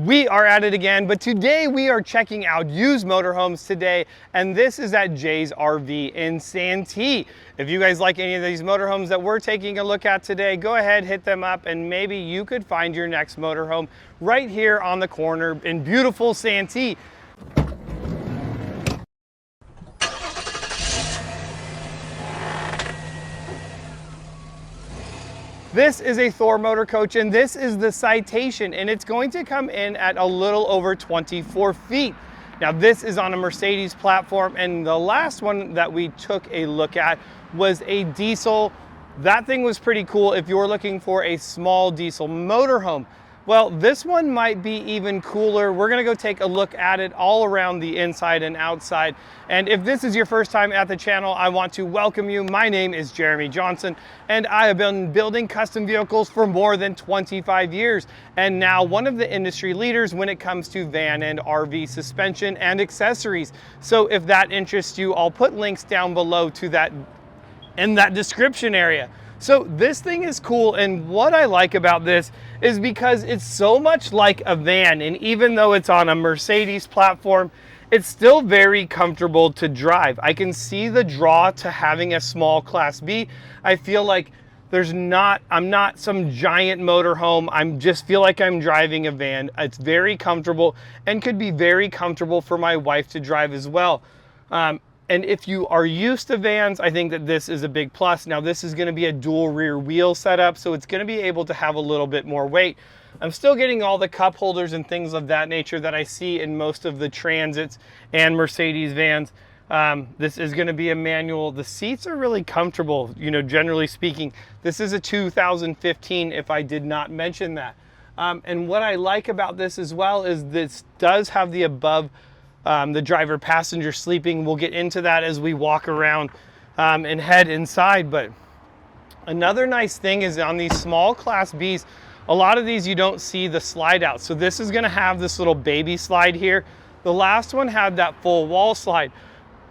We are at it again, but today we are checking out used motorhomes today, and this is at Jay's RV in Santee. If you guys like any of these motorhomes that we're taking a look at today, go ahead, hit them up, and maybe you could find your next motorhome right here on the corner in beautiful Santee. This is a Thor motor coach, and this is the Citation, and it's going to come in at a little over 24 feet. Now this is on a Mercedes platform, and the last one that we took a look at was a diesel. That thing was pretty cool if you're looking for a small diesel motorhome. Well, this one might be even cooler. We're gonna go take a look at it all around the inside and outside. And if this is your first time at the channel, I want to welcome you. My name is Jeremy Johnson, and I have been building custom vehicles for more than 25 years, and now one of the industry leaders when it comes to van and RV suspension and accessories. So if that interests you, I'll put links down below to that in that description area. So this thing is cool, and what I like about this is because it's so much like a van, and even though it's on a Mercedes platform, it's still very comfortable to drive. I can see the draw to having a small Class B. I feel like I'm not some giant motorhome. I just feel like I'm driving a van. It's very comfortable and could be very comfortable for my wife to drive as well. And if you are used to vans, I think that this is a big plus. Now this is gonna be a dual rear wheel setup, so it's gonna be able to have a little bit more weight. I'm still getting all the cup holders and things of that nature that I see in most of the Transits and Mercedes vans. This is gonna be a manual. The seats are really comfortable, you know, generally speaking. This is a 2015, if I did not mention that. And what I like about this as well is this does have the above the driver passenger sleeping. We'll get into that as we walk around and head inside. But another nice thing is on these small Class Bs, a lot of these you don't see the slide out. So this is gonna have this little baby slide here. The last one had that full wall slide,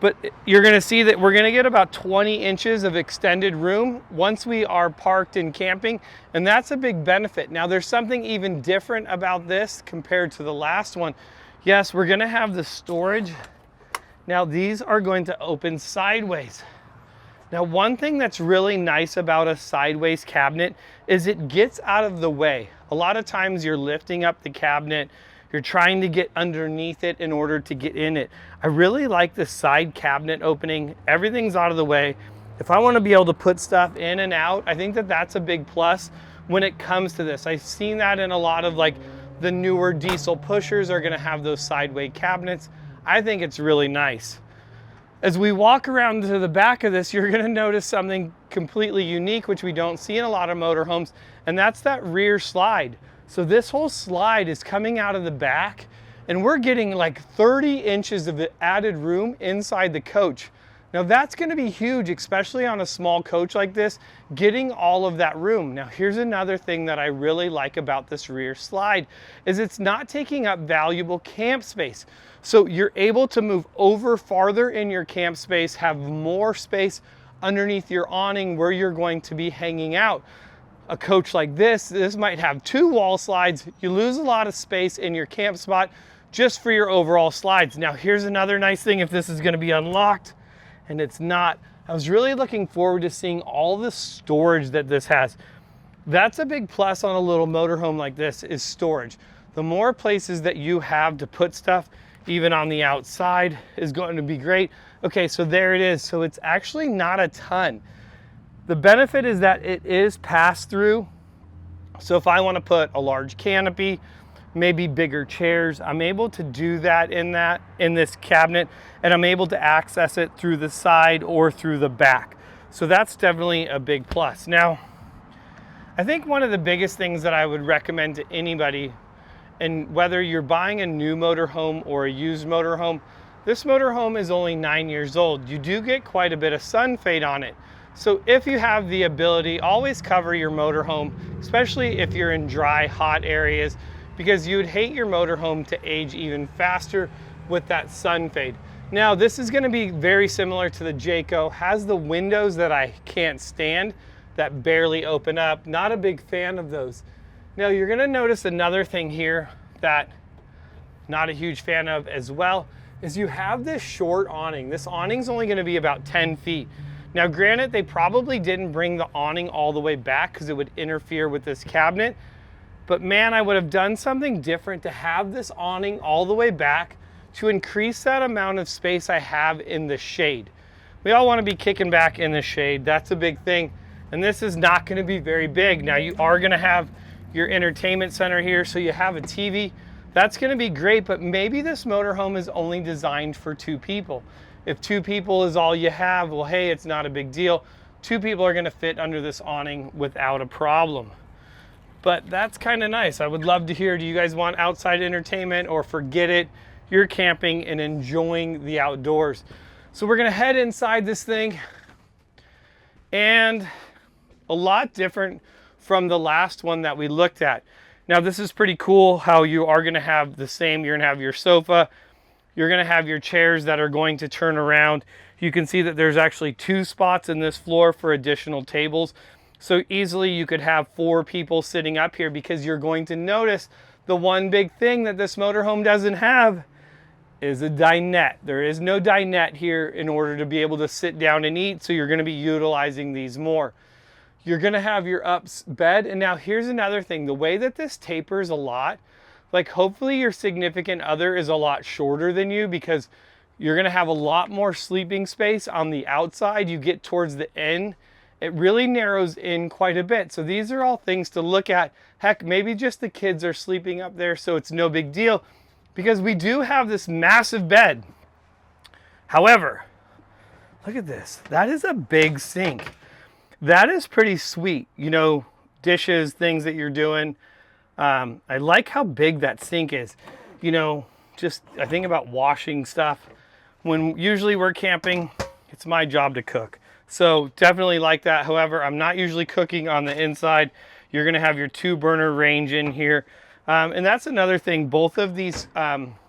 but you're gonna see that we're gonna get about 20 inches of extended room once we are parked and camping, and that's a big benefit. Now there's something even different about this compared to the last one. Yes, we're gonna have the storage. Now these are going to open sideways. Now one thing that's really nice about a sideways cabinet is it gets out of the way. A lot of times you're lifting up the cabinet, you're trying to get underneath it in order to get in it. I really like the side cabinet opening. Everything's out of the way. If I wanna be able to put stuff in and out, I think that that's a big plus when it comes to this. I've seen that in a lot of the newer diesel pushers are gonna have those sideway cabinets. I think it's really nice. As we walk around to the back of this, you're gonna notice something completely unique, which we don't see in a lot of motorhomes, and that's that rear slide. So this whole slide is coming out of the back, and we're getting like 30 inches of added room inside the coach. Now that's gonna be huge, especially on a small coach like this, getting all of that room. Now here's another thing that I really like about this rear slide, is it's not taking up valuable camp space. So you're able to move over farther in your camp space, have more space underneath your awning where you're going to be hanging out. A coach like this might have 2 wall slides. You lose a lot of space in your camp spot just for your overall slides. Now here's another nice thing if this is gonna be unlocked, and it's not. I was really looking forward to seeing all the storage that this has. That's a big plus on a little motorhome like this, is storage. The more places that you have to put stuff, even on the outside, is going to be great. Okay, so there it is. So it's actually not a ton. The benefit is that it is pass-through. So if I want to put a large canopy, maybe bigger chairs, I'm able to do that in this cabinet, and I'm able to access it through the side or through the back. So that's definitely a big plus. Now, I think one of the biggest things that I would recommend to anybody, and whether you're buying a new motorhome or a used motorhome, this motorhome is only 9 years old. You do get quite a bit of sun fade on it. So if you have the ability, always cover your motorhome, especially if you're in dry, hot areas, because you would hate your motorhome to age even faster with that sun fade. Now this is gonna be very similar to the Jayco, has the windows that I can't stand, that barely open up. Not a big fan of those. Now you're gonna notice another thing here that not a huge fan of as well is you have this short awning. This awning's only going to be about 10 feet. Now granted, they probably didn't bring the awning all the way back because it would interfere with this cabinet, but man, I would have done something different to have this awning all the way back to increase that amount of space I have in the shade. We all want to be kicking back in the shade. That's a big thing. And this is not going to be very big. Now you are going to have your entertainment center here, so you have a TV. That's going to be great, but maybe this motorhome is only designed for 2 people. If 2 people is all you have, well, hey, it's not a big deal. 2 people are going to fit under this awning without a problem. But that's kind of nice. I would love to hear, do you guys want outside entertainment, or forget it? You're camping and enjoying the outdoors. So we're going to head inside this thing, and a lot different from the last one that we looked at. Now this is pretty cool how you are going to have the same. You're going to have your sofa. You're going to have your chairs that are going to turn around. You can see that there's actually 2 spots in this floor for additional tables. So easily you could have 4 people sitting up here, because you're going to notice the one big thing that this motorhome doesn't have is a dinette. There is no dinette here in order to be able to sit down and eat, so you're going to be utilizing these more. You're going to have your ups bed. And now here's another thing. The way that this tapers a lot, like hopefully your significant other is a lot shorter than you, because you're going to have a lot more sleeping space on the outside. You get towards the end, it really narrows in quite a bit. So these are all things to look at. Heck, maybe just the kids are sleeping up there, so it's no big deal, because we do have this massive bed. However, look at this. That is a big sink. That is pretty sweet. You know, dishes, things that you're doing. I like how big that sink is. You know, just I think about washing stuff. When usually we're camping, it's my job to cook. So definitely like that. However, I'm not usually cooking on the inside. You're going to have your 2-burner range in here. And that's another thing. Both of these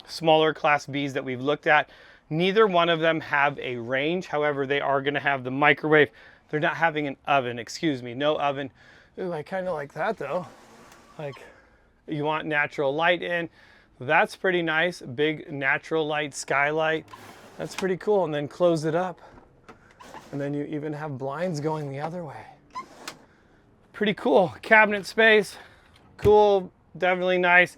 smaller Class Bs that we've looked at, neither one of them have a range. However, they are going to have the microwave. They're not having an oven, excuse me, no oven. Ooh, I kind of like that though. Like, you want natural light in. That's pretty nice. Big natural light skylight. That's pretty cool. And then close it up. And then you even have blinds going the other way. Pretty cool. Cabinet space. Cool. Definitely nice.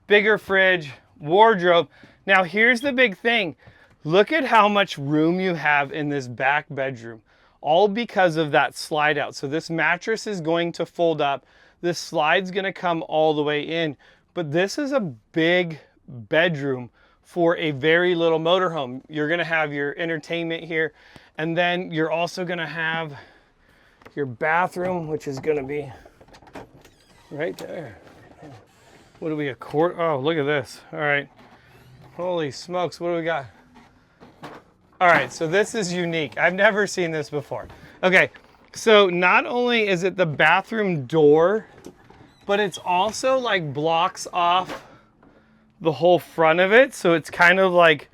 Bigger fridge. Wardrobe. Now here's the big thing. Look at how much room you have in this back bedroom. All because of that slide out. So this mattress is going to fold up. This slide's going to come all the way in. But this is a big bedroom for a very little motorhome. You're going to have your entertainment here. And then you're also going to have your bathroom, which is going to be right there. What do we got? Oh, look at this. All right. Holy smokes. What do we got? All right, so this is unique. I've never seen this before. Okay, so not only is it the bathroom door, but it's also like blocks off the whole front of it. So it's kind of like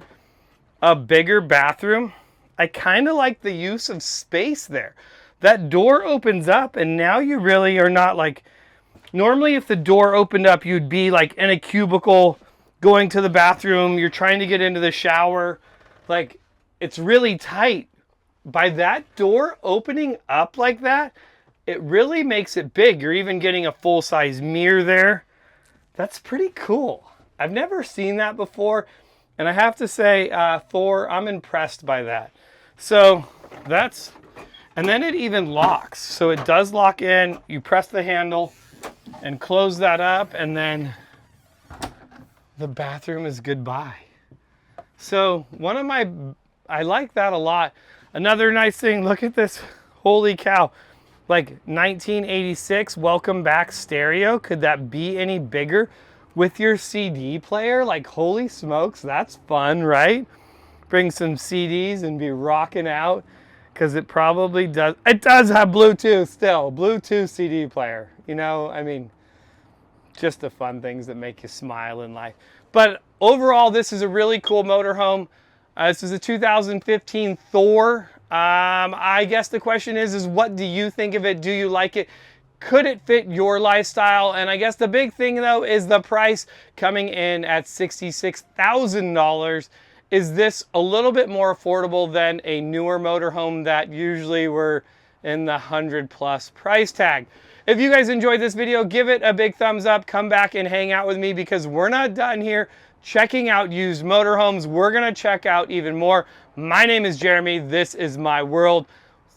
a bigger bathroom. I kind of like the use of space there. That door opens up, and now you really are not like, normally if the door opened up, you'd be like in a cubicle going to the bathroom. You're trying to get into the shower. Like, it's really tight. By that door opening up like that, it really makes it big. You're even getting a full-size mirror there. That's pretty cool. I've never seen that before. And I have to say, Thor, I'm impressed by that. So that's, and then it even locks. So it does lock in. You press the handle and close that up, and then the bathroom is goodbye. So I like that a lot. Another nice thing, look at this. Holy cow. Like 1986 welcome back stereo. Could that be any bigger with your CD player? Like, holy smokes, that's fun, right? Bring some CDs and be rocking out, because it probably does. It does have Bluetooth still. Bluetooth CD player. You know, I mean, just the fun things that make you smile in life. But overall, this is a really cool motorhome. This is a 2015 Thor. I guess the question is what do you think of it? Do you like it? Could it fit your lifestyle? And I guess the big thing though is the price coming in at $66,000. Is this a little bit more affordable than a newer motorhome that usually were in the 100+ price tag? If you guys enjoyed this video, give it a big thumbs up. Come back and hang out with me because we're not done here checking out used motorhomes. We're gonna check out even more. My name is Jeremy. This is my world.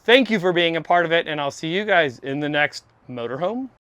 Thank you for being a part of it, and I'll see you guys in the next motorhome